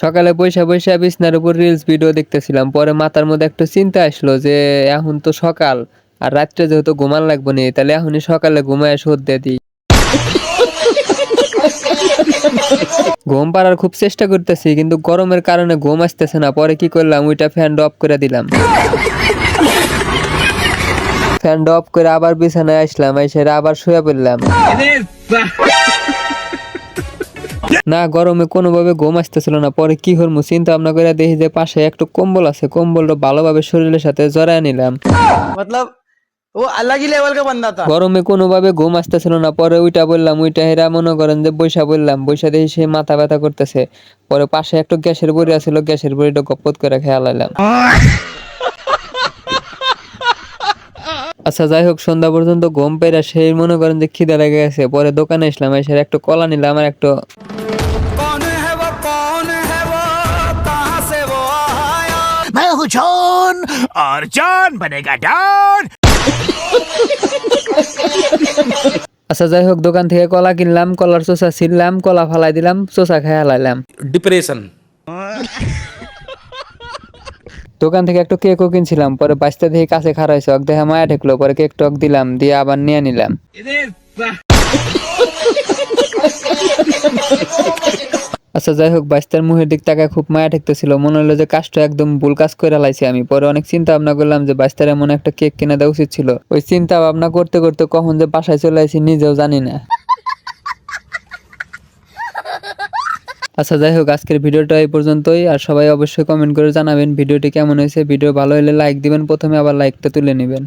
সকালে বইসা বইসা বিছনার উপর রিলস ভিডিও দেখতেছিলাম, পরে মাথার মধ্যে একটা চিন্তা আসলো যে এখন তো সকাল আর রাত্রে যেহেতু ঘুমান লাগবো নি, তাহলে এখনই সকালে ঘুমায় শোধ দিয়ে দিই। ঘুম পাড়ার খুব চেষ্টা করতেছি কিন্তু গরমের কারণে ঘুম আসতেছে না। পরে কি করলাম, ওইটা ফ্যান অফ করে দিলাম। ফ্যান অফ করে আবার বিছানায় আসলাম, এসে আবার শুয়ে পড়লাম। না, গরমে কোনোভাবে ঘুম আসতেছিল না। পরে কি করবো চিন্তা ভাবনা করে দেখি যে পাশে একটু কম্বল আছে, কম্বলটা ভালোভাবে শরীরের সাথে জড়ায় নিলাম। मतलब वो अलग ही लेवल का बंदा था। গরমে কোনোভাবে ঘুম আসতেছিল না। পরে ওইটা বললাম, ওইটা হেরা মনে করেন যে বৈশা বললাম, বৈশা দেখি সে মাথা ব্যথা করতেছে। পরে পাশে একটা গ্যাসের বড়ি আছিল, গ্যাসের বড়িটা গপ্পত করে খেয়া লাইলাম। আচ্ছা যাই হোক, সন্ধ্যা পর্যন্ত ঘুম পেরা সেই মনে করেন যে খিদা লেগে গেছে। পরে দোকানে আসলাম, এসে একটা কলা নিলাম আর একটা मैं हूँ जॉन और जॉन बनेगा डॉन। আচ্ছা যাই হোক, দোকান থেকে কলা কিনলাম, কলার চোষা ছিললাম, কলা ফালাই দিলাম, চোষা খেয়া লাইলাম। डिप्रेशन। দোকান থেকে একটু কেকও কিনছিলাম, পরে বাঁচতে দেখি কাছে খাড়া হয়েছে, অক দেখে মায়া ঠেকলো। পরে কেক টক দিলাম, দিয়ে আবার নিয়ে নিলাম। আচ্ছা যাই হোক, বাচ্চার মুখের দিক তাকায় খুব মায়া ঠেকতেছিল, মনে হলো যে কাজটা একদম ভুল কাজ করে লাইছি আমি। পরে অনেক চিন্তা ভাবনা করলাম যে বাচ্চার এমন একটা কেক কিনে দেওয়া উচিত ছিল। ওই চিন্তা ভাবনা করতে করতে কখন যে বাসায় চলে আসি নিজেও জানি না। আচ্ছা যাই হোক, আজকের ভিডিওটা এই পর্যন্তই। আর সবাই অবশ্যই কমেন্ট করে জানাবেন ভিডিওটি কেমন হয়েছে। ভিডিও ভালো হলে লাইক দিবেন, প্রথমে আবার লাইকটা তুলে নেবেন।